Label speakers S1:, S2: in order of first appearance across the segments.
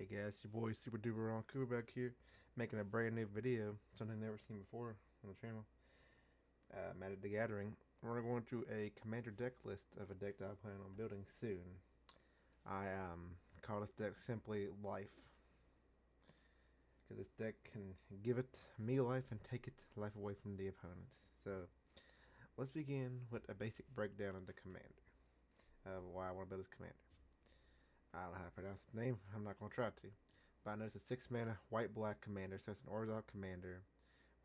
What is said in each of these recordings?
S1: Hey guys, your boy Super Duper on Cooper back here, making a brand new video, something I've never seen before on the channel. Magic the Gathering. We're going through a commander deck list of a deck that I plan on building soon. I call this deck simply Life, because this deck can give it me life and take it life away from the opponents. So let's begin with a basic breakdown of the commander, of why I want to build this commander. I don't know how to pronounce his name. I'm not going to try to. But I know it's a 6 mana white black commander, so it's an Orzhov commander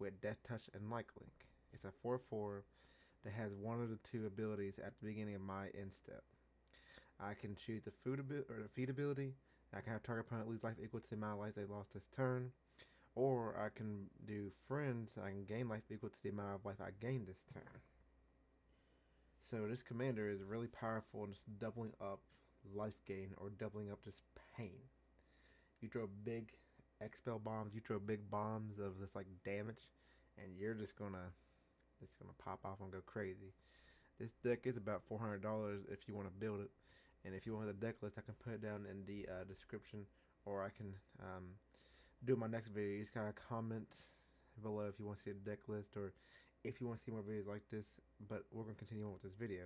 S1: with Death Touch and Light Link. It's a 4/4 that has one of the two abilities at the beginning of my end step. I can choose the food or the feed ability. I can have target opponent lose life equal to the amount of life they lost this turn. Or I can do friends. I can gain life equal to the amount of life I gained this turn. So this commander is really powerful and just doubling up life gain or doubling up just pain. You throw big expel bombs, you throw big bombs of this like damage, and you're just gonna it's gonna pop off and go crazy. This deck is about $400 if you want to build it, and if you want the deck list, I can put it down in the description, or I can do my next video. You just gotta comment below if you want to see the deck list or if you want to see more videos like this. But we're gonna continue on with this video.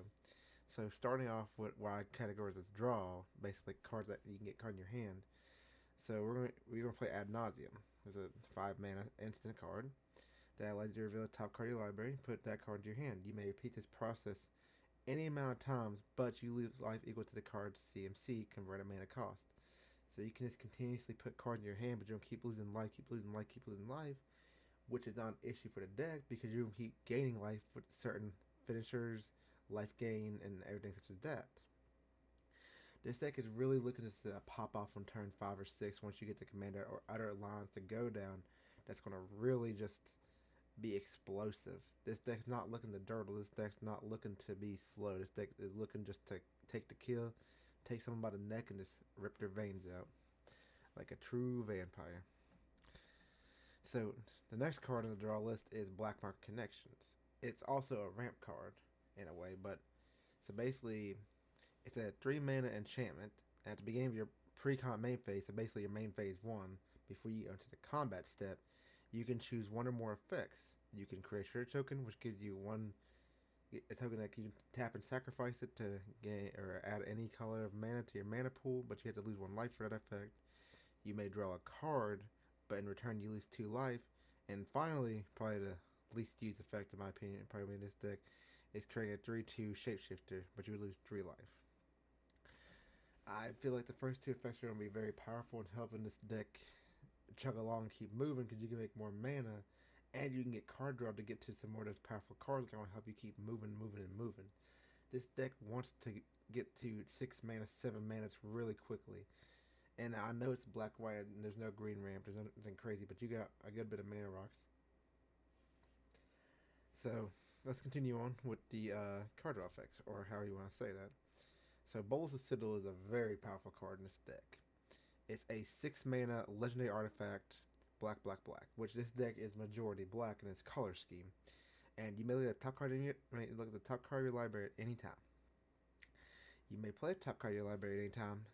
S1: So starting off with what I categorize as draw, basically cards that you can get card in your hand. So we're gonna play Ad Nauseam. It's a 5 mana instant card that allows you to reveal a top card of your library. Put that card into your hand. You may repeat this process any amount of times, but you lose life equal to the card's CMC converted mana cost. So you can just continuously put cards in your hand, but you're gonna keep losing life, keep losing life, keep losing life, which is not an issue for the deck because you're gonna keep gaining life with certain finishers, life gain, and everything such as that. This deck is really looking to pop off on turn 5 or 6 once you get the commander or other lines to go down. That's going to really just be explosive. This deck's not looking to durdle. This deck's not looking to be slow. This deck is looking just to take the kill, take someone by the neck, and just rip their veins out like a true vampire. So the next card on the draw list is Black Market Connections. It's also a ramp card in a way, but so basically it's a 3 mana enchantment at the beginning of your pre-combat main phase, so basically your main phase 1, before you enter the combat step. You can choose one or more effects. You can create a trigger token, which gives you a token that you can tap and sacrifice it to gain or add any color of mana to your mana pool, but you have to lose 1 life for that effect. You may draw a card, but in return you lose 2 life. And finally, probably the least used effect in my opinion, probably in this deck, is creating a 3/2 shapeshifter, but you would lose 3 life. I feel like the first 2 effects are going to be very powerful in helping this deck chug along and keep moving because you can make more mana and you can get card draw to get to some more of those powerful cards that are going to help you keep moving, moving, and moving. This deck wants to get to 6 mana, 7 mana really quickly. And I know it's black, white, and there's no green ramp, there's nothing crazy, but you got a good bit of mana rocks. So let's continue on with the card draw effects, or however you want to say that. So Bolas of Sigil is a very powerful card in this deck. It's a 6 mana legendary artifact, black, black, black, which this deck is majority black in its color scheme. And you may look at the top card look at the top card of your library at any time. You may play the top card of your library at any time.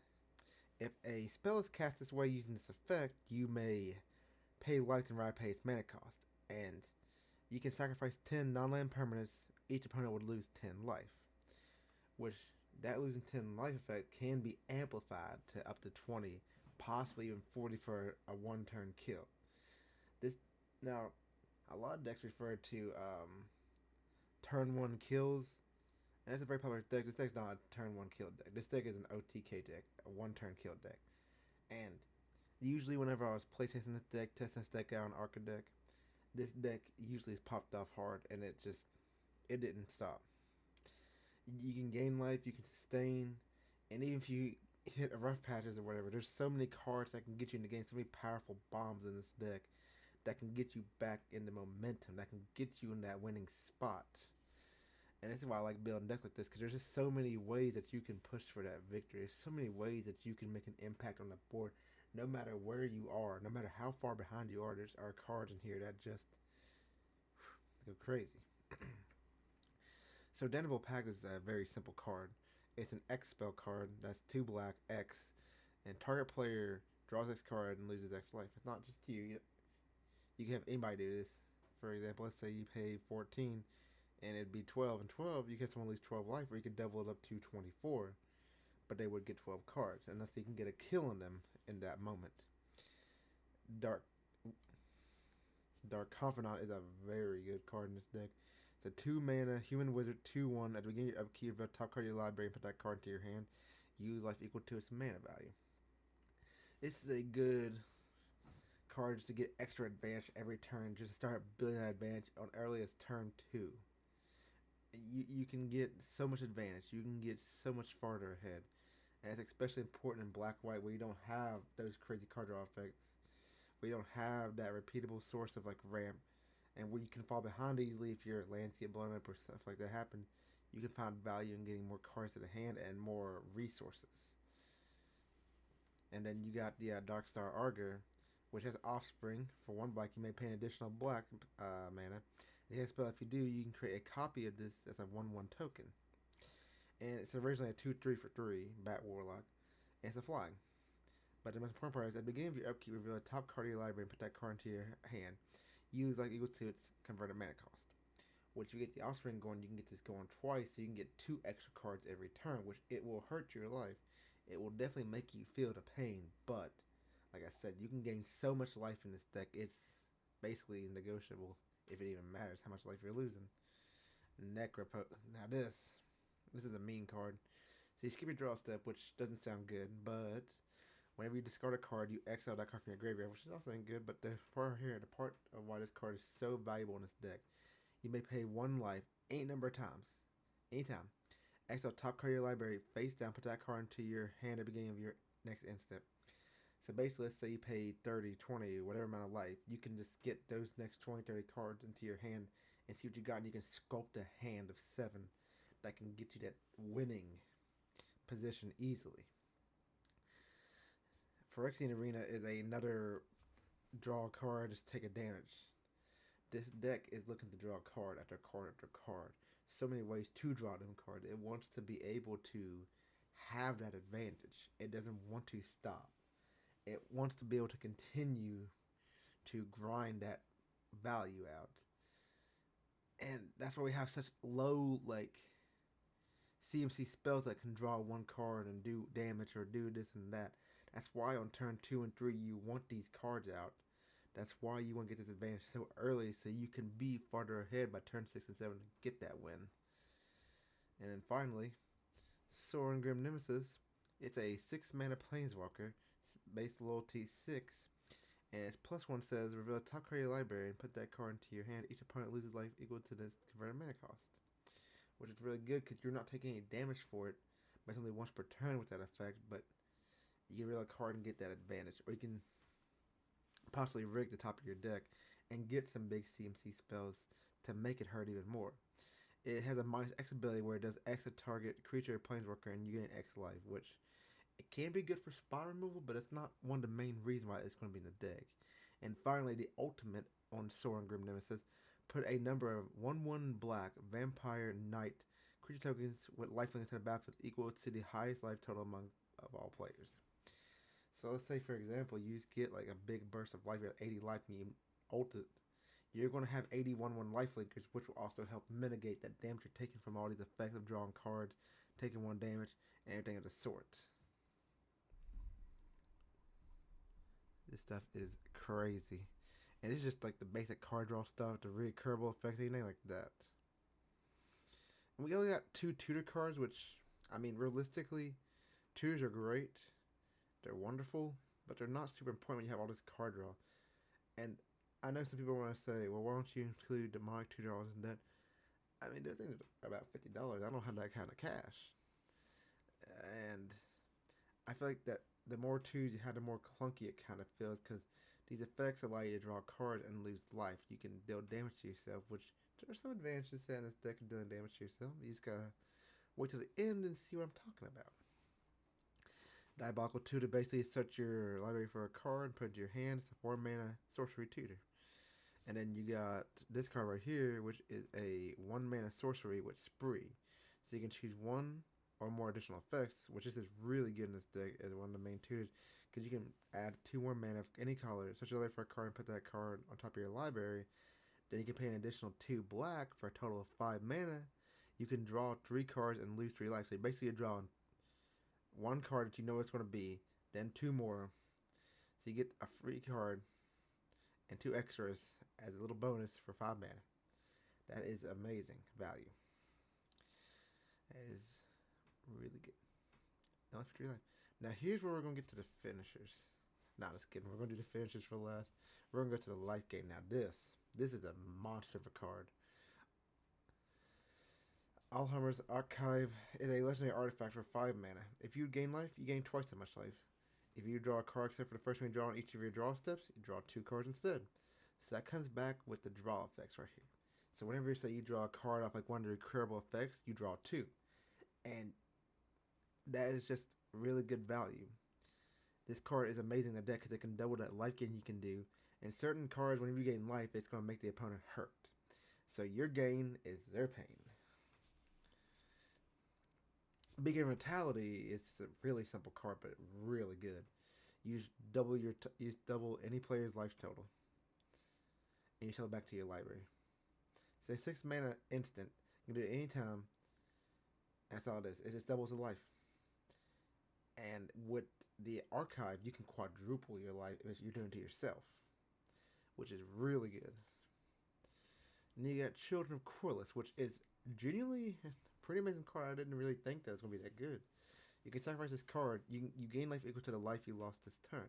S1: If a spell is cast this way using this effect, you may pay life and ride pay its mana cost. And you can sacrifice 10 non-land permanents. Each opponent would lose 10 life, which that losing 10 life effect can be amplified to up to 20, possibly even 40 for a 1-turn kill. This now, a lot of decks refer to turn 1 kills, and that's a very popular deck. This deck's not a turn 1 kill deck. This deck is an OTK deck, a 1-turn kill deck. And usually whenever I was playtesting this deck, testing this deck out on Arca deck, this deck usually is popped off hard, and it didn't stop. You can gain life, you can sustain, and even if you hit a rough patches or whatever, there's so many cards that can get you in the game, so many powerful bombs in this deck that can get you back into momentum, that can get you in that winning spot. And this is why I like building decks like this, because there's just so many ways that you can push for that victory. There's so many ways that you can make an impact on the board, no matter where you are, no matter how far behind you are. There's our cards in here that just go crazy. So Damnable Pact is a very simple card. It's an X spell card that's 2 black X, and target player draws this card and loses X life. It's not just you. You can have anybody do this. For example, let's say you pay 14 and it'd be 12 and 12. You get someone lose 12 life, or you could double it up to 24, but they would get 12 cards unless you can get a kill on them in that moment. Dark Dark Confidant is a very good card in this deck. It's a 2 mana human wizard 2/1. At the beginning of your upkeep, the top card of your library and put that card into your hand. Use life equal to its mana value. This is a good card just to get extra advantage every turn, just to start building that advantage on earliest turn 2. You can get so much advantage. You can get so much farther ahead. And it's especially important in black white where you don't have those crazy card draw effects. We don't have that repeatable source of like ramp, and where you can fall behind easily if your lands get blown up or stuff like that happen. You can find value in getting more cards to the hand and more resources. And then you got the Darkstar Augur, which has Offspring. For 1 black, you may pay an additional black mana. It has a spell. If you do, you can create a copy of this as a 1/1 token. And it's originally a 2/3 for 3 Bat Warlock. And it's a flying. But the most important part is at the beginning of your upkeep, reveal a top card of your library and put that card into your hand. Use like equal to its converted mana cost. Which if you get the Offspring going, you can get this going twice, so you can get 2 extra cards every turn, which it will hurt your life. It will definitely make you feel the pain, but like I said, you can gain so much life in this deck. It's basically negotiable, if it even matters how much life you're losing. Necropo. Now this is a mean card. So you skip your draw step, which doesn't sound good, but whenever you discard a card, you exile that card from your graveyard, which is also good, but the part here, the part of why this card is so valuable in this deck, you may pay 1 life any number of times. Anytime. Exile top card of your library, face down, put that card into your hand at the beginning of your next end step. So basically, let's say you pay 30, 20, whatever amount of life, you can just get those next 20, 30 cards into your hand and see what you got, and you can sculpt a hand of 7 that can get you that winning position easily. Phyrexian Arena is another draw a card, just take a damage. This deck is looking to draw card after card after card. So many ways to draw them cards. It wants to be able to have that advantage. It doesn't want to stop. It wants to be able to continue to grind that value out. And that's why we have such low like CMC spells that can draw 1 card and do damage or do this and that. That's why on turn 2 and 3 you want these cards out. That's why you want to get this advantage so early, so you can be farther ahead by turn 6 and 7 to get that win. And then finally, Sorin Grim Nemesis. It's a 6 mana planeswalker, base loyalty 6, and its +1 says reveal a top card of your library and put that card into your hand. Each opponent loses life equal to this converted mana cost, which is really good because you're not taking any damage for it. But it's only once per turn with that effect, but you can reveal a card and get that advantage, or you can possibly rig the top of your deck and get some big CMC spells to make it hurt even more. It has a -X ability where it does X a target creature or planeswalker and you get an X life, which it can be good for spot removal, but it's not one of the main reasons why it's going to be in the deck. And finally, the ultimate on Sorin Grim Nemesis, put a number of 1/1 black vampire knight creature tokens with lifelink into the battlefield equal to the highest life total among of all players. So let's say, for example, you just get like a big burst of life at 80 life and you ult it. You're going to have 81 life linkers, which will also help mitigate that damage you're taking from all these effects of drawing cards, taking 1 damage, and everything of the sort. This stuff is crazy. And it's just like the basic card draw stuff, the recurable effects, anything like that. And we only got 2 tutor cards, which, I mean, realistically, tutors are great. They're wonderful, but they're not super important when you have all this card draw. And I know some people want to say, well, why don't you include demonic tutor draws and that? I mean, those things are about $50. I don't have that kind of cash. And I feel like that the more twos you have, the more clunky it kind of feels, because these effects allow you to draw a card and lose life. You can deal damage to yourself, which there's some advantages to in this deck of dealing damage to yourself. You just gotta wait till the end and see what I'm talking about. Diabolical Tutor basically search your library for a card, put it into your hand. It's a 4 mana sorcery tutor. And then you got this card right here, which is a 1 mana sorcery with Spree. So you can choose 1 or more additional effects, which is really good in this deck as one of the main tutors, because you can add 2 more mana of any color, such as a for a card and put that card on top of your library. Then you can pay an additional 2 black for a total of 5 mana. You can draw 3 cards and lose 3 life. So basically you're drawing 1 card that you know it's going to be, then 2 more. So you get a free card and 2 extras as a little bonus for 5 mana. That is amazing value. That is really good. Now for 3 life. Now here's where we're going to get to the finishers. Nah, just kidding. We're going to do the finishers for last. We're going to go to the life gain. Now this is a monster of a card. Alzheimer's Archive is a legendary artifact for 5 mana. If you gain life, you gain twice that much life. If you draw a card except for the first one you draw on each of your draw steps, you draw 2 cards instead. So that comes back with the draw effects right here. So whenever you say you draw a card off like one of your curable effects, you draw 2. And that is just really good value. This card is amazing in the deck because it can double that life gain you can do. And certain cards, whenever you gain life, it's going to make the opponent hurt. So your gain is their pain. Beacon of Vitality is a really simple card, but really good. You just double any player's life total, and you sell it back to your library. It's a 6 mana instant. You can do it anytime. That's all it is. It just doubles the life. And with the archive, you can quadruple your life if you're doing it to yourself, which is really good. And you got Children of Corliss, which is genuinely pretty amazing card. I didn't really think that was going to be that good. You can sacrifice this card. You gain life equal to the life you lost this turn.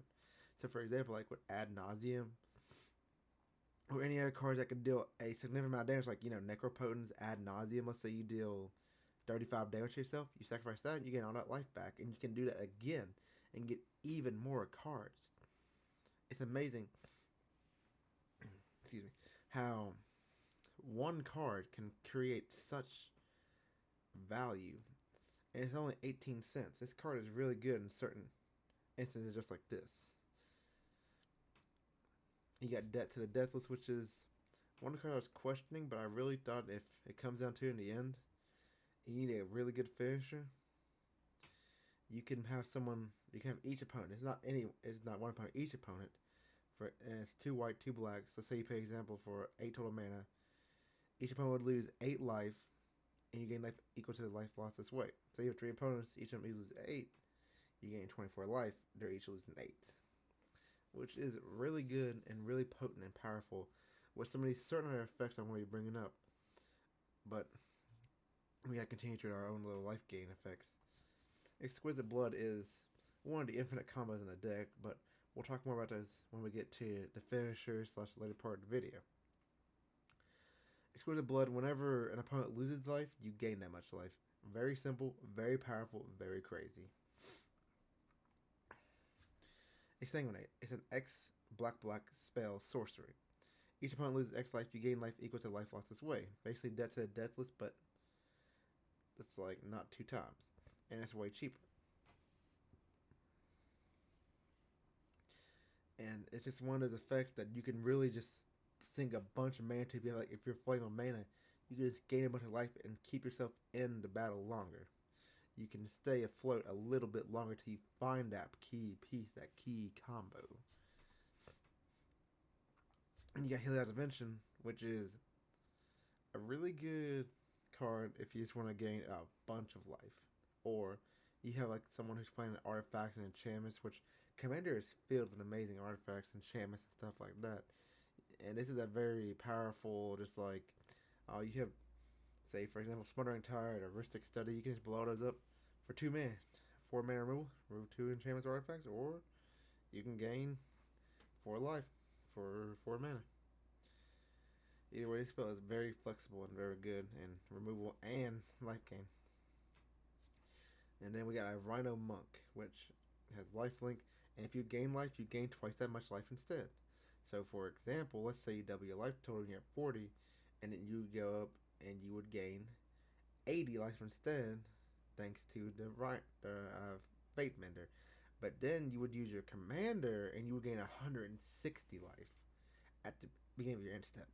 S1: So, for example, like with Ad Nauseam, or any other cards that could deal a significant amount of damage, like, Necropotence, Ad Nauseam. Let's say you deal 35 damage to yourself. You sacrifice that, and you get all that life back. And you can do that again and get even more cards. It's amazing, excuse me, how one card can create such value, and it's only 18 cents. This card is really good in certain instances, just like this. You got Debt to the Deathless, which is one card I was questioning, but I really thought if it comes down to it in the end, you need a really good finisher. You can have someone. You can have each opponent. It's not one opponent. Each opponent. And it's 2 white, 2 black. So say you play example for 8 total mana. Each opponent would lose 8 life, and you gain life equal to the life lost this way. So you have 3 opponents, each of them loses 8. You gain 24 life, they're each losing 8. Which is really good and really potent and powerful with some of these certain other effects I'm going to be bringing up. But we got to continue to our own little life gain effects. Exquisite Blood is one of the infinite combos in the deck, but we'll talk more about those when we get to the finisher / later part of the video. Exquisite Blood, whenever an opponent loses life, you gain that much life. Very simple, very powerful, very crazy. Exsanguinate. It's an X black spell sorcery. Each opponent loses X life, you gain life equal to life lost this way. Basically Debt to the Deathless, but it's like not 2 times. And it's way cheaper. And it's just one of those effects that you can really just sink a bunch of mana to. If you're flame on mana, you can just gain a bunch of life and keep yourself in the battle longer. You can stay afloat a little bit longer till you find that key piece, that key combo. And you got Heliod's Invention, which is a really good card if you just want to gain a bunch of life. Or you have like someone who's playing artifacts and enchantments, which Commander is filled with amazing artifacts, enchantments, and stuff like that. And this is a very powerful, just like, you have, say, for example, Smothering Tide or Rhystic Study. You can just blow those up for 2 mana. 4 mana removal, remove 2 enchantments or artifacts, or you can gain 4 life for 4 mana. Either way, this spell is very flexible and very good in removal and life gain. And then we got a Rhino Monk, which has lifelink, and if you gain life, you gain twice that much life instead. So, for example, let's say you double your life total and you're at 40, and then you go up and you would gain 80 life instead, thanks to the Fate Mender. But then you would use your Commander and you would gain 160 life at the beginning of your end step.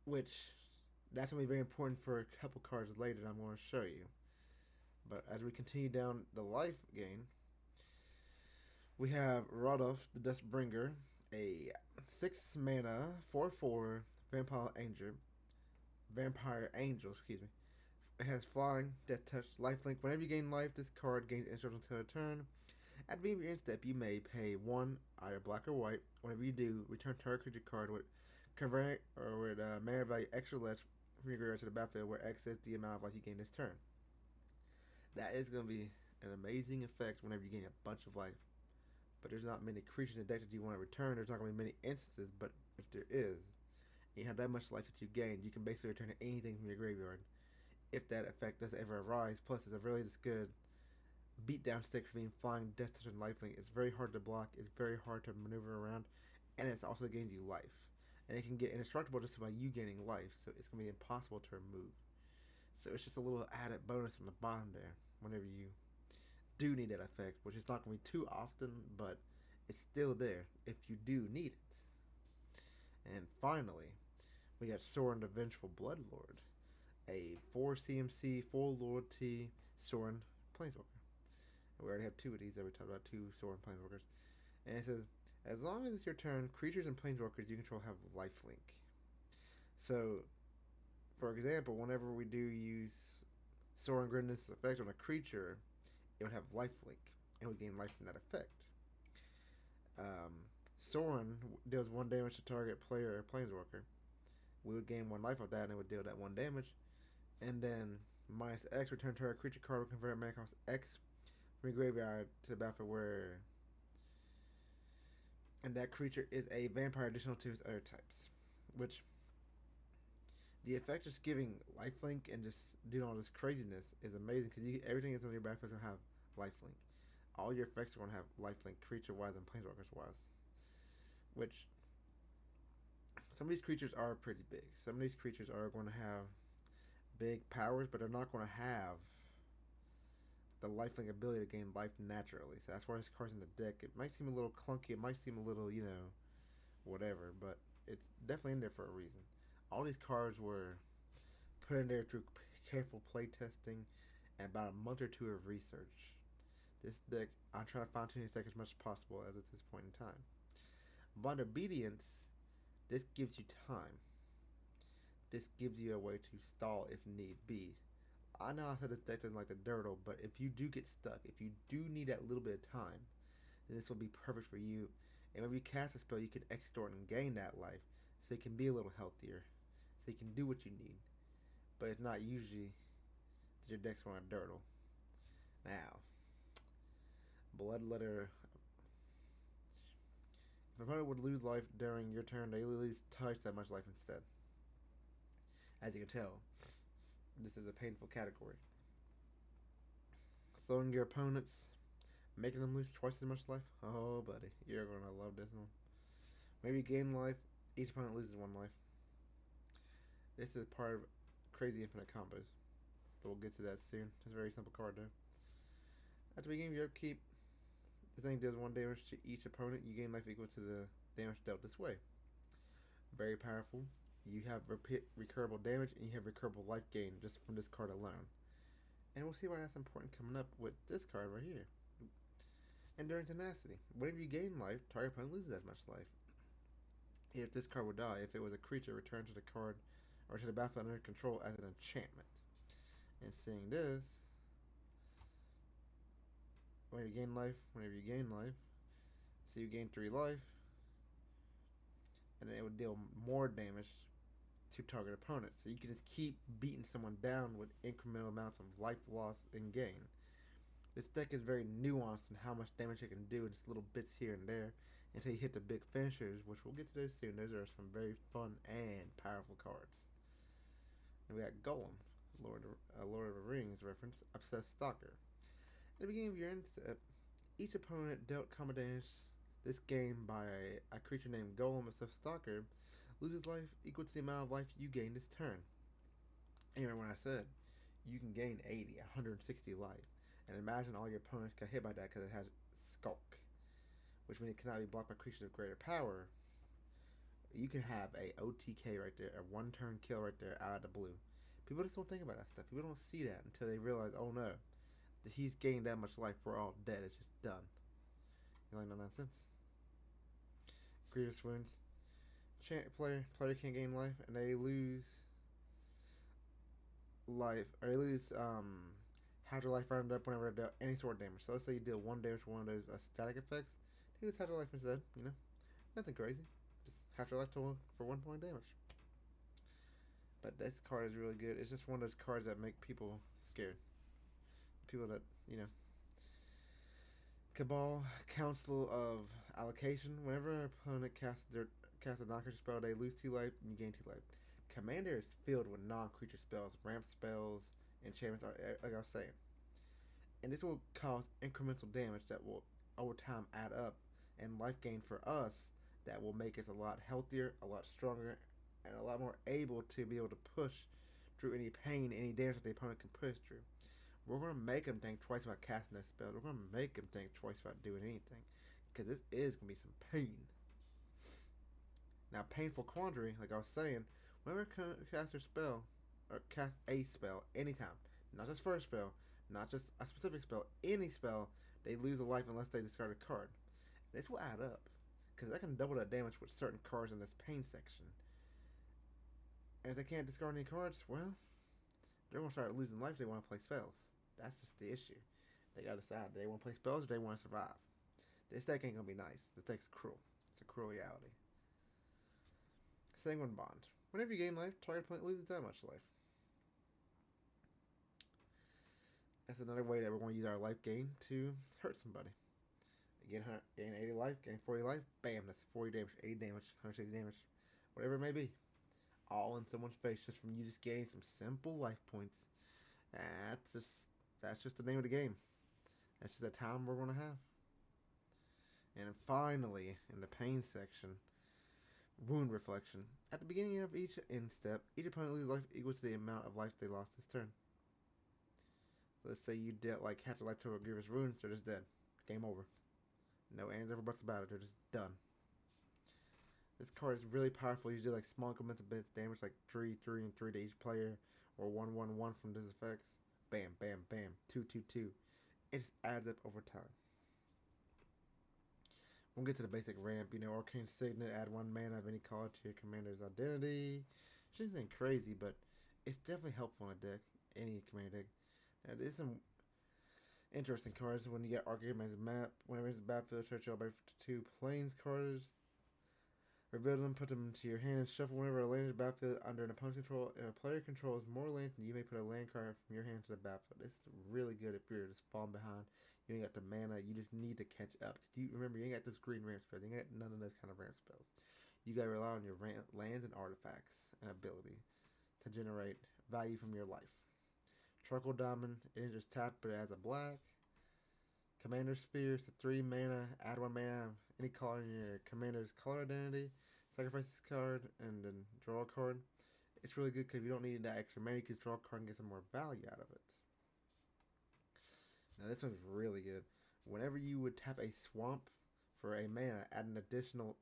S1: Which, that's going to be very important for a couple cards later that I'm going to show you. But as we continue down the life gain, We have Rodolph the Dustbringer, a 6 mana 4/4 vampire angel, excuse me. It has flying, death touch, lifelink. Whenever you gain life, this card gains instruction until a turn. At the beginning of your end step, you may pay one, either black or white. Whenever you do, return target creature card with convert or with mana value extra less from your graveyard to the battlefield, where X is the amount of life you gain this turn. That is going to be an amazing effect whenever you gain a bunch of life. But there's not many creatures in the deck that you want to return. There's not going to be many instances, but if there is, and you have that much life that you gain, you can basically return anything from your graveyard if that effect does ever arise. Plus, it's a really good beatdown stick between flying, death touch, and lifelink. It's very hard to block. It's very hard to maneuver around, and it also gains you life. And it can get indestructible just by you gaining life, so it's going to be impossible to remove. So it's just a little added bonus on the bottom there whenever you do need that effect, which is not going to be too often, but it's still there if you do need it. And finally, we got Sorin the Vengeful Bloodlord, a 4 CMC, 4 loyalty Sorin Planeswalker. And we already have two of these that we talked about, two Sorin Planeswalkers. And it says, as long as it's your turn, creatures and Planeswalkers you control have lifelink. So, for example, whenever we do use Sorin Grimness effect on a creature, it would have lifelink, and would gain life from that effect. Sorin deals 1 damage to target player or planeswalker. We would gain 1 life of that, and it would deal that 1 damage. And then minus X, return target creature card will convert mana cost X from your graveyard to the battlefield where. And that creature is a vampire additional to its other types. Which, the effect just giving lifelink and just doing all this craziness is amazing because everything that's on your battlefield is going to have lifelink. All your effects are going to have lifelink creature wise and planeswalkers wise. Which, some of these creatures are pretty big. Some of these creatures are going to have big powers, but they're not going to have the lifelink ability to gain life naturally. So that's why this card's in the deck. It might seem a little clunky. It might seem a little, whatever. But it's definitely in there for a reason. All these cards were put in there through careful play testing and about a month or 2 of research. This deck, I'm trying to fine tune this deck as much as possible as at this point in time. Blind Obedience, this gives you time. This gives you a way to stall if need be. I know I said this deck doesn't like the Dirtle, but if you do get stuck, if you do need that little bit of time, then this will be perfect for you. And when you cast a spell, you can extort and gain that life, so you can be a little healthier, so you can do what you need. But it's not usually that your deck's going to Dirtle. Now, Bloodletter. If an opponent would lose life during your turn, they lose twice that much life instead. As you can tell, this is a painful category. Slowing your opponents, making them lose twice as much life. Oh, buddy, you're gonna love this one. Maybe you gain life, each opponent loses 1 life. This is part of crazy infinite combos, but we'll get to that soon. It's a very simple card though. At the beginning of your upkeep, this thing deals 1 damage to each opponent. You gain life equal to the damage dealt this way. Very powerful. You have recurable damage and you have recurable life gain just from this card alone. And we'll see why that's important coming up with this card right here. Enduring Tenacity. Whenever you gain life, target opponent loses as much life. If this card would die, if it was a creature, return to the card or to the battlefield under control as an enchantment. And seeing this, whenever you gain life, so you gain 3 life, and then it would deal more damage to target opponents. So you can just keep beating someone down with incremental amounts of life loss and gain. This deck is very nuanced in how much damage it can do in just little bits here and there until you hit the big finishers, which we'll get to those soon. Those are some very fun and powerful cards. And we got Golem, Lord of the Rings reference, Obsessed Stalker. At the beginning of your end step, each opponent dealt combat damage this game by a creature named Golem, Obsessed Stalker, loses life equal to the amount of life you gain this turn. And remember when I said you can gain 80, 160 life. And imagine all your opponents got hit by that because it has Skulk, which means it cannot be blocked by creatures of greater power. You can have a OTK right there, a 1-turn kill right there out of the blue. People just don't think about that stuff. People don't see that until they realize, oh no, he's gained that much life, we're all dead, it's just done. Only 99 cents. Grievous wounds. Player can't gain life, and they lose life, or they lose half their life rounded up whenever they deal any sort of damage. So let's say you deal 1 damage for one of those static effects, they lose half their life instead. Nothing crazy. Just half their life for 1 point damage. But this card is really good. It's just one of those cards that make people scared. People that Cabal, Council of Allocation. Whenever an opponent casts a non-creature spell, they lose 2 life and you gain 2 life. Commander is filled with non-creature spells, ramp spells, enchantments, like I was saying. And this will cause incremental damage that will, over time, add up, and life gain for us that will make us a lot healthier, a lot stronger, and a lot more able to be able to push through any pain, any damage that the opponent can push through. We're going to make them think twice about casting that spell. We're going to make them think twice about doing anything. Because this is going to be some pain. Now, Painful Quandary, like I was saying, whenever a caster spell, or cast a spell, anytime, not just first spell, not just a specific spell, any spell, they lose a life unless they discard a card. This will add up. Because I can double that damage with certain cards in this pain section. And if they can't discard any cards, well, they're going to start losing life if they want to play spells. That's just the issue. They got to decide, do they want to play spells or do they want to survive? This deck ain't going to be nice. This deck's cruel. It's a cruel reality. Sanguine Bond. Whenever you gain life, target opponent loses that much life. That's another way that we're going to use our life gain to hurt somebody. Gain 80 life, gain 40 life, bam, that's 40 damage, 80 damage, 160 damage, whatever it may be. All in someone's face just from you just getting some simple life points. That's just the name of the game. That's just the time we're going to have. And finally, in the pain section, Wound Reflection. At the beginning of each end step, each opponent loses life equal to the amount of life they lost this turn. So let's say you dealt like half the life to a Grievous Wounds, they're just dead. Game over. No ands, ever buts about it. They're just done. This card is really powerful. You do like small incremental bits damage, like 3, 3, and 3 to each player, or 1, 1, 1 from these effects. Bam, bam, bam. 2, 2, 2. It just adds up over time. We'll get to the basic ramp. Arcane Signet, add 1 mana of any color to your commander's identity. It's just nothing crazy, but it's definitely helpful in a deck. Any commander deck. Now, there's some interesting cards when you get Arcane Map. Whenever it's a battlefield, search your library for 2 plains cards. Reveal them, put them into your hand, and shuffle whenever a land is battlefield under an opponent's control. If a player controls more lands, you may put a land card from your hand to the battlefield. This is really good if you're just falling behind. You ain't got the mana. You just need to catch up. Remember, you ain't got this green ramp spells. You ain't got none of those kind of ramp spells. You got to rely on your lands and artifacts and ability to generate value from your life. Charcoal Diamond, it is just tapped, but it has a black. Commander Spear, it's a 3 mana, add 1 mana, any color in your commander's color identity. Sacrifice this card, and then draw a card. It's really good because you don't need that extra mana. You can draw a card and get some more value out of it. Now this one's really good. Whenever you would tap a swamp for a mana, add an additional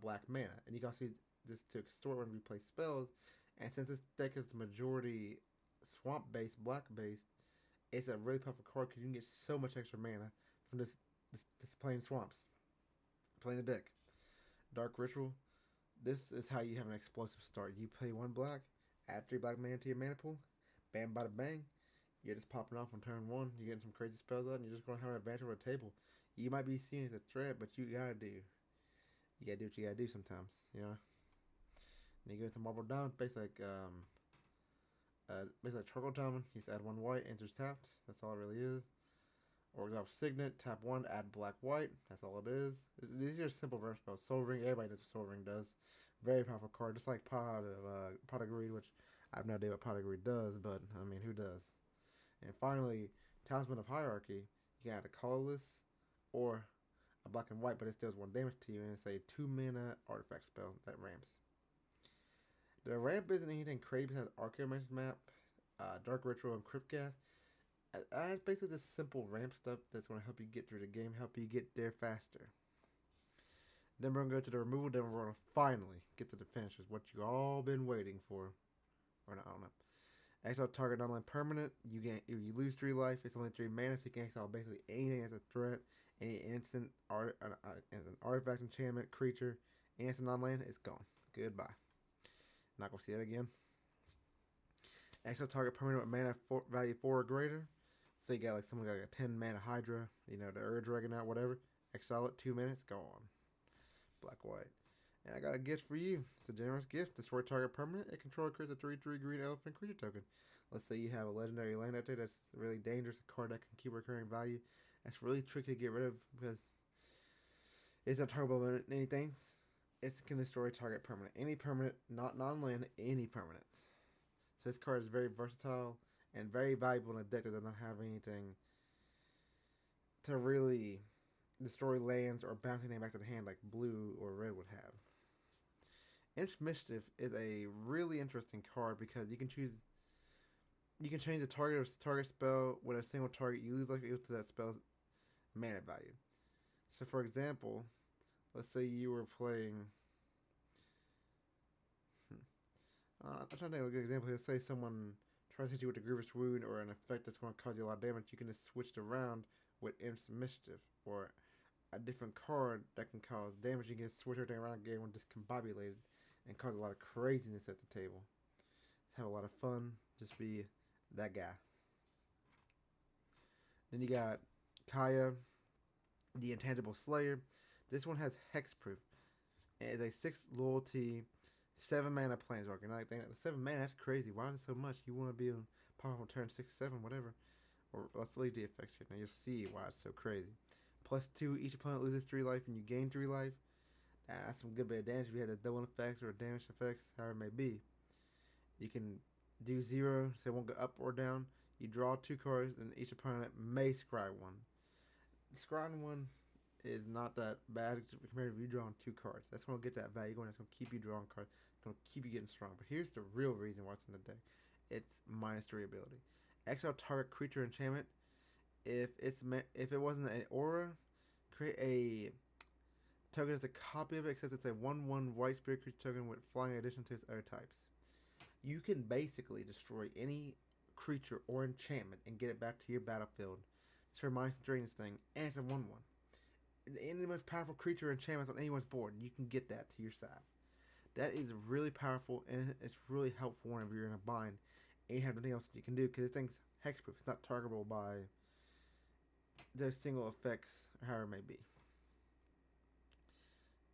S1: black mana. And you can also use this to extort when we play spells. And since this deck is majority swamp-based, black-based, it's a really powerful card because you can get so much extra mana from this playing swamps. Playing the deck. Dark Ritual. This is how you have an explosive start. You play 1 black, add 3 black mana to your mana pool, bam, bada, bang. You're just popping off on turn 1. You're getting some crazy spells out, and you're just going to have an advantage over the table. You might be seen as a threat, but you gotta do what you gotta do sometimes, And you go into Marble Diamond, basically like Charcoal Diamond. You just add 1 white, enters tapped. That's all it really is. Or example, Signet, tap 1, add black white. That's all it is. These are simple verse spells. Soul Ring, everybody knows what Soul Ring does. Very powerful card, just like Pot of Greed, which I have no idea what Pot of Greed does, but I mean, who does? And finally, Talisman of Hierarchy. You can add a colorless or a black and white, but it still does 1 damage to you, and it's a 2 mana artifact spell that ramps. The ramp isn't anything crazy. It has Arcane Map, Dark Ritual, and Cryptcast. It's basically this simple ramp stuff that's going to help you get through the game, help you get there faster. Then we're going to go to the removal, then we're going to finally get to the finishes, what you all been waiting for. Or not, I don't know. Exile target non-land permanent. You lose 3 life. It's only 3 mana, so you can exile basically anything as a threat. Any instant artifact, enchantment, creature, instant non-land, it's gone. Goodbye. Not gonna see it again. Exile target permanent with mana value 4 or greater. So you got like someone got like a 10 mana Hydra, the Ur Dragon out, whatever. Exile it, 2 minutes, gone. Black, white. And I got a gift for you. It's a generous gift. Destroy target permanent. A controller creates a 3/3 green elephant creature token. Let's say you have a legendary land out there that's really dangerous, a card that can keep recurring value. That's really tricky to get rid of because it's not targetable with anything. It can destroy target permanent. Any permanent, not non-land, any permanent. So this card is very versatile and very valuable in a deck that does not have anything to really destroy lands or bouncing them back to the hand like blue or red would have. Imps Mischief is a really interesting card because you can change the target spell with a single target. You lose life equal to that spell's mana value. So for example, let's say you were playing. I'm trying to think of a good example. Let's say someone tries to hit you with a Grievous Wound or an effect that's going to cause you a lot of damage. You can just switch it around with Imps Mischief or a different card that can cause damage. You can just switch everything around again when discombobulated and cause a lot of craziness at the table. Just have a lot of fun. Just be that guy. Then you got Kaya, the Intangible Slayer. This one has Hexproof. It is a 6 loyalty, 7 mana planeswalker. Like 7 mana, that's crazy. Why is it so much? You want to be on powerful turn 6, 7, whatever. Or let's leave the effects here. Now you'll see why it's so crazy. +2, each opponent loses 3 life and you gain 3 life. That's some good bit of damage if you had a double effects or damage effects, however it may be. You can do 0, so it won't go up or down. You draw 2 cards and each opponent may scry 1. Scrying 1 is not that bad compared to you drawing 2 cards. That's going to get that value going. That's going to keep you drawing cards. It's going to keep you getting strong. But here's the real reason why it's in the deck. It's -3 ability. Exile target creature enchantment. If it wasn't an aura, create a token as a copy of it, except it's a 1/1 white spirit creature token with flying addition to its other types. You can basically destroy any creature or enchantment and get it back to your battlefield. It's for minus drain this thing, and it's a 1/1. Any of the most powerful creature enchantments on anyone's board, you can get that to your side. That is really powerful, and it's really helpful whenever you're in a bind and you have nothing else that you can do, because this thing's hexproof. It's not targetable by those single effects, or however it may be.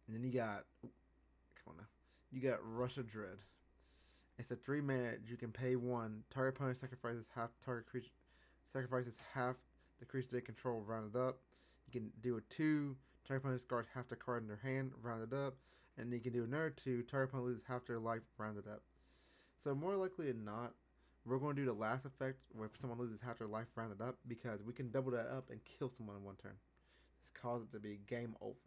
S1: And then you got, come on now, you got Rush of Dread. It's a 3 mana. You can pay 1. Target opponent sacrifices half target creature. Sacrifices half the creature they control. Rounded up. You can do a 2. Target opponent discards half the card in their hand. Rounded up. And then you can do another 2. Target opponent loses half their life. Rounded up. So more likely than not, we're going to do the last effect where someone loses half their life rounded up, because we can double that up and kill someone in one turn. This causes it to be game over.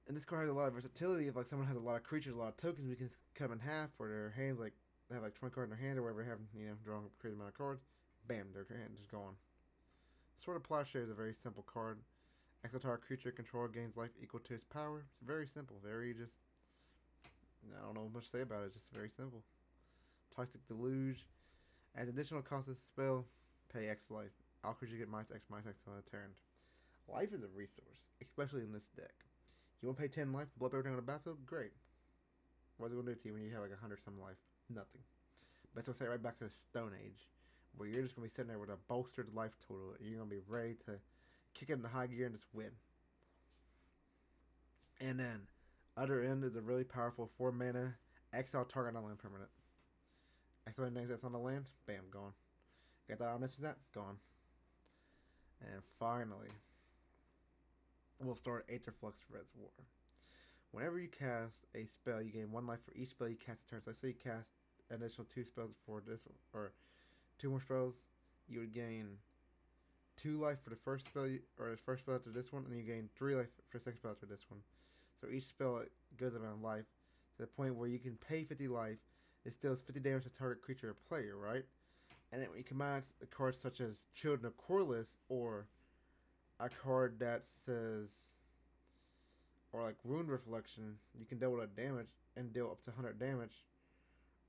S1: And this card has a lot of versatility. If like someone has a lot of creatures, a lot of tokens, we can cut them in half, or their hands like they have like 20 cards in their hand, or whatever they have, drawing a crazy amount of cards. Bam, their hand is gone. Sword of Plowshare is a very simple card. Exile creature control gains life equal to its power. It's very simple, very just. I don't know much to say about it. It's just very simple. Toxic Deluge. As additional cost of the spell, pay X life. All creatures get -X on a turn. Life is a resource, especially in this deck. You want to pay 10 life, blow up everything on the battlefield? Great. What's it going to do to you when you have like 100 some life? Nothing. But it's going to say right back to the Stone Age, where you're just going to be sitting there with a bolstered life total, and you're going to be ready to kick it into high gear and just win. And then, Other End is a really powerful 4 mana, exile target on land permanent. Exile anything that's on the land, bam, gone. Got that? I'll mention that? Gone. And finally, we'll start Aetherflux Red's War. Whenever you cast a spell, you gain 1 life for each spell you cast a turn. So let's say you cast an additional 2 spells for this, or 2 more spells, you would gain 2 life for the first spell, or the first spell after this one, and you gain 3 life for the second spell after this one. So each spell goes around life to the point where you can pay 50 life. It deals 50 damage to target creature or player, right? And then when you combine the cards such as Children of Corliss, or a card that says, or like Wound Reflection, you can double that damage and deal up to 100 damage.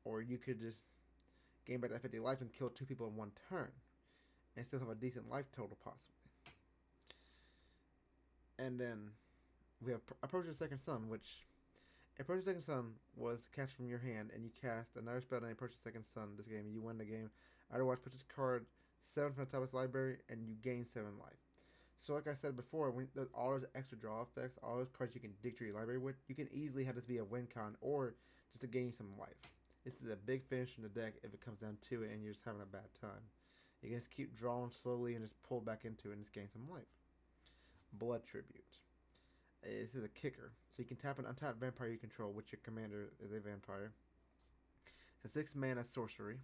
S1: Or you could just gain back that 50 life and kill 2 people in 1 turn, and still have a decent life total possibly. And then we have Approach the Second Sun, which Approach the Second Sun was cast from your hand, and you cast another spell and Approach the Second Sun this game, you win the game. Otherwise, put this card 7 from the top of its library, and you gain 7 life. So, like I said before, when all those extra draw effects, all those cards you can dig to your library with, you can easily have this be a win con or just to gain some life. This is a big finish in the deck if it comes down to it and you're just having a bad time. You can just keep drawing slowly and just pull back into it and just gain some life. Blood Tribute. This is a kicker. So you can tap an untapped vampire you control, which your commander is a vampire. It's a 6 mana sorcery.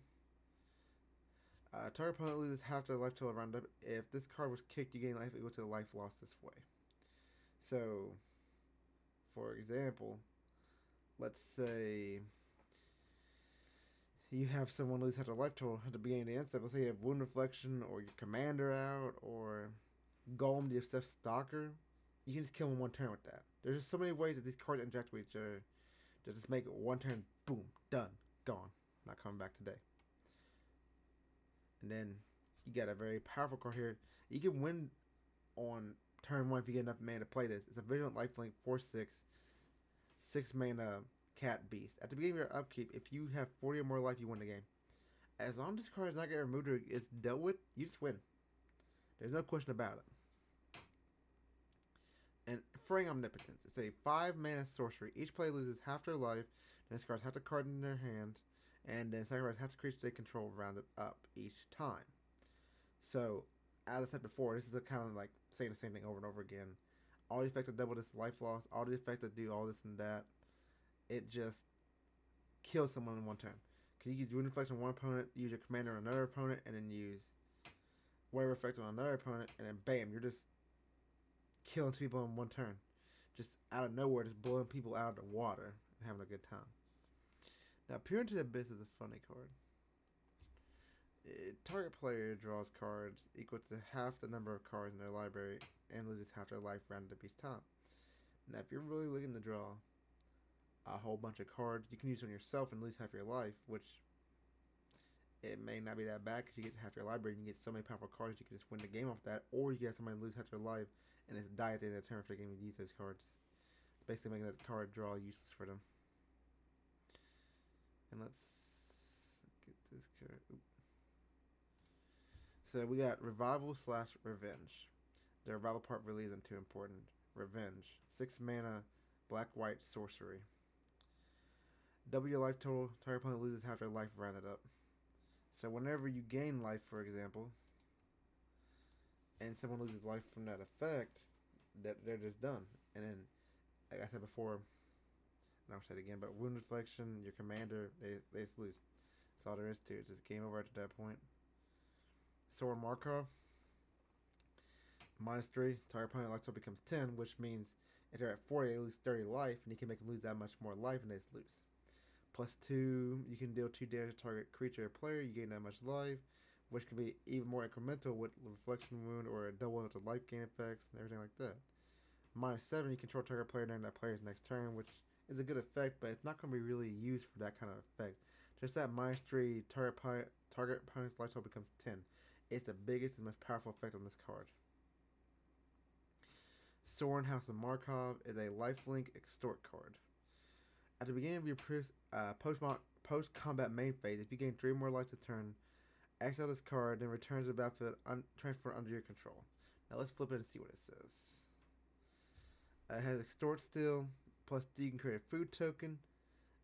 S1: Target opponent loses half their life till a roundup. If this card was kicked, you gain life equal to the life lost this way. So, for example, let's say you have someone lose half their life total at the beginning of the end step. Let's say you have Wound Reflection or your commander out or Golem the Obsessed Stalker. You can just kill them in one turn with that. There's just so many ways that these cards interact with each other. Just make it one turn, boom, done, gone. Not coming back today. And then you got a very powerful card here. You can win on turn 1 if you get enough mana to play this. It's a Vigilant Lifelink 4/6, 6 mana cat beast. At the beginning of your upkeep, if you have 40 or more life, you win the game. As long as this card is not getting removed or it's dealt with, you just win. There's no question about it. And Fraying Omnipotence. It's a 5 mana sorcery. Each player loses half their life, and discards half the card in their hand, and then sacrifice half the creature they control rounded up each time. So, as I said before, this is a kind of like saying the same thing over and over again. All the effects that double this life loss, all the effects that do all this and that, it just kills someone in one turn. Because you use Wound Reflection on one opponent, use your commander on another opponent, and then use whatever effect on another opponent, and then bam, you're just killing 2 people in one turn. Just out of nowhere, just blowing people out of the water and having a good time. Now, Peer into the Abyss is a funny card. Target player draws cards equal to half the number of cards in their library and loses half their life rounded up each time. Now, if you're really looking to draw a whole bunch of cards, you can use on yourself and lose half your life, which it may not be that bad because you get half your library and you get so many powerful cards you can just win the game off that, or you get somebody lose half their life and it's die at the end of the turn if they can use those cards. Basically making that card draw useless for them. And let's get this card. Oop. So we got Revival / Revenge. The revival part really isn't too important. Revenge. 6 mana, black-white sorcery. Double your life total. Target opponent loses half their life rounded up. So whenever you gain life, for example, and someone loses life from that effect, that they're just done. And then, like I said before, and I'll say it again, but Wound Reflection, your commander, they just lose. That's all there is to it. It's just game over at that point. Sorin Markov, -3. Target opponent life total becomes 10, which means if they're at 40, they lose 30 life, and you can make them lose that much more life, and they just lose. +2, you can deal 2 damage to target creature or player, you gain that much life, which can be even more incremental with Reflection Wound or a double with the life gain effects and everything like that. -7, you control target player during that player's next turn, which is a good effect, but it's not going to be really used for that kind of effect. Just that -3, target opponent's life total becomes 10. It's the biggest and most powerful effect on this card. Sorin House of Markov is a lifelink extort card. At the beginning of your post-combat main phase, if you gain 3 more life a turn, exile this card, then returns to the battlefield transfer under your control. Now let's flip it and see what it says. It has extort still, +2 you can create a food token,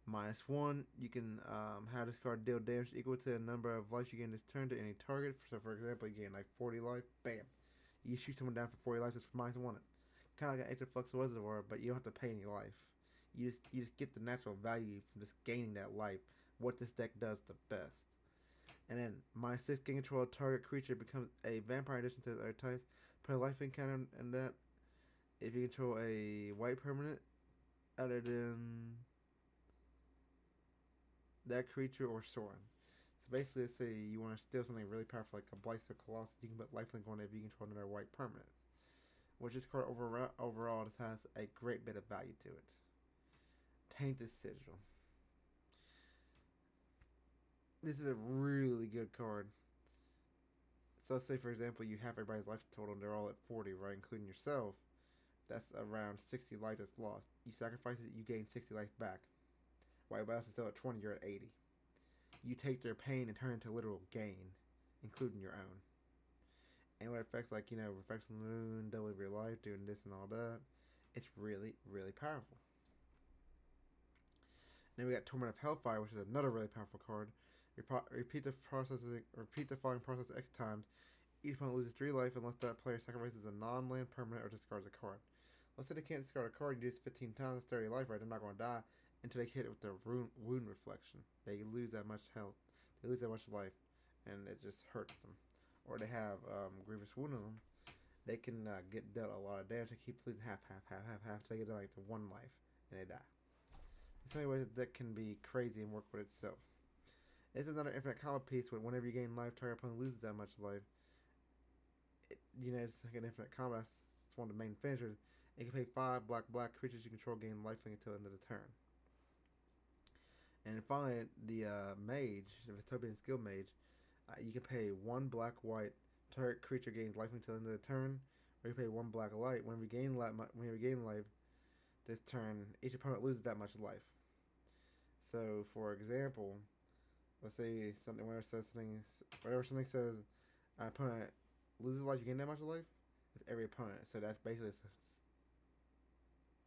S1: -1 you can have this card deal damage equal to the number of life you gain this turn to any target. So for example, you gain like 40 life, bam, you shoot someone down for 40 life, it's -1. Kind of like an Aether Flux Reservoir, but you don't have to pay any life. You just get the natural value from just gaining that life. What this deck does the best. And then -6 gain control of target creature becomes a vampire in addition to the other types. Put a life encounter in that. If you control a white permanent other than that creature or Sorin. So basically, let's say you want to steal something really powerful like a Blightsteel Colossus, you can put lifelink on it if you control another white permanent. Which this card overall just has a great bit of value to it. Tainted Sigil. This is a really good card. So let's say, for example, you have everybody's life total and they're all at 40, right, including yourself. That's around 60 life that's lost. You sacrifice it, you gain 60 life back. While everybody else is still at 20, you're at 80. You take their pain and turn it into literal gain, including your own. And what affects, like, reflection of the moon, double of your life, doing this and all that, it's really, really powerful. Then we got Torment of Hellfire, which is another really powerful card. Repeat the following process X times. Each opponent loses 3 life unless that player sacrifices a non-land permanent or discards a card. Let's say they can't discard a card, you do this 15 times, 30 life, right? They're not going to die until they hit it with their wound reflection. They lose that much health, they lose that much life, and it just hurts them. Or they have Grievous Wound on them. They can get dealt a lot of damage. They keep losing half, till they get to like the 1 life, and they die. In so many ways, that can be crazy and work with itself. This is another infinite combo piece where whenever you gain life, target opponent loses that much life. It's like an infinite combo. It's one of the main finishers. You can pay 5 black creatures you control gain lifelink until the end of the turn. And finally, the mage, the Vitopian skill mage, you can pay 1 black-white, target creature gains life until the end of the turn, or you pay 1 black light. When we gain life this turn, each opponent loses that much life. So, for example, let's say whatever something says, an opponent loses life, you gain that much life. It's every opponent. So that's basically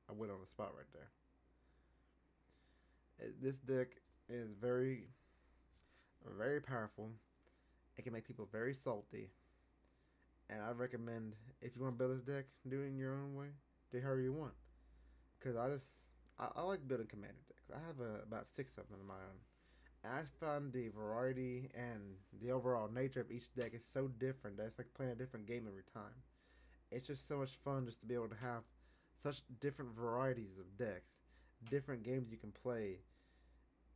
S1: a win on the spot right there. This deck is very, very powerful. It can make people very salty. And I recommend, if you want to build this deck, do it in your own way. Do it however you want. Because I like building commander decks. I have about 6 of them of my own. And I found the variety and the overall nature of each deck is so different that it's like playing a different game every time. It's just so much fun just to be able to have such different varieties of decks, different games you can play.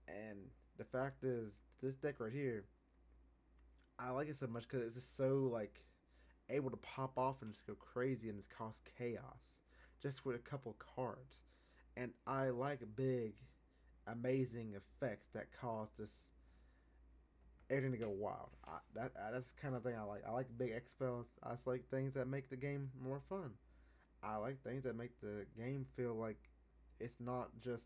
S1: And the fact is, this deck right here, I like it so much because it's just so like able to pop off and just go crazy and just cause chaos just with a couple cards. And I like big, amazing effects that cause this everything to go wild. That's the kind of thing I like. I like big X spells. I just like things that make the game more fun. I like things that make the game feel like it's not just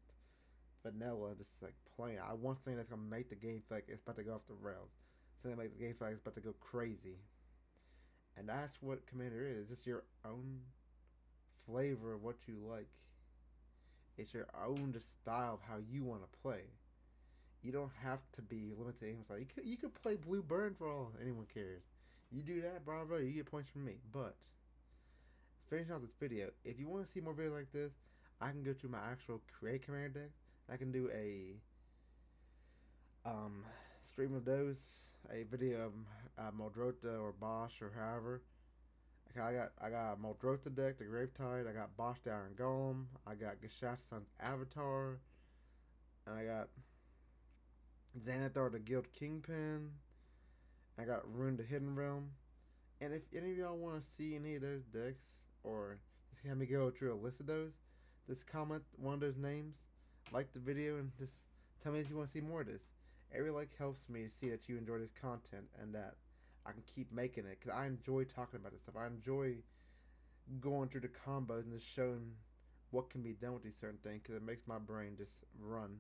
S1: vanilla, just like playing. I want something that's gonna make the game feel like it's about to go off the rails. Something that makes the game feel like it's about to go crazy. And that's what Commander is. It's just your own flavor of what you like. It's your own just style of how you want to play. You don't have to be limited to games. Like you could play Blue Burn for all anyone cares. You do that, bravo, you get points from me. But finishing off this video, if you want to see more videos like this, I can go to my actual create commander deck. I can do a stream of those, a video of Muldrotha or Bosch or however. Okay, I got a Muldrotha deck, the Gravetide. I got Bosch the Iron Golem. I got Geshatson's Avatar, and I got Xanathar the Guild Kingpin. I got Rune the Hidden Realm. And if any of y'all want to see any of those decks, or just have me go through a list of those, just comment one of those names, like the video, and just tell me if you want to see more of this. Every like helps me to see that you enjoy this content and that I can keep making it, because I enjoy talking about this stuff. I enjoy going through the combos and just showing what can be done with these certain things, because it makes my brain just run.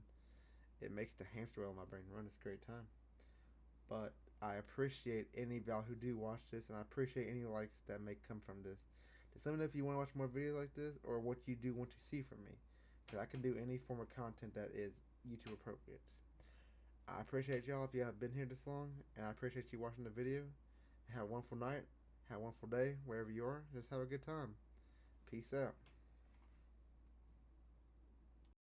S1: It makes the hamster wheel in my brain run. It's a great time. But I appreciate any of y'all who do watch this, and I appreciate any likes that may come from this. Just let me know if you want to watch more videos like this, or what you do want to see from me, because I can do any form of content that is YouTube appropriate. I appreciate y'all if you have been here this long, and I appreciate you watching the video. Have a wonderful night, have a wonderful day, wherever you are. Just have a good time. Peace out.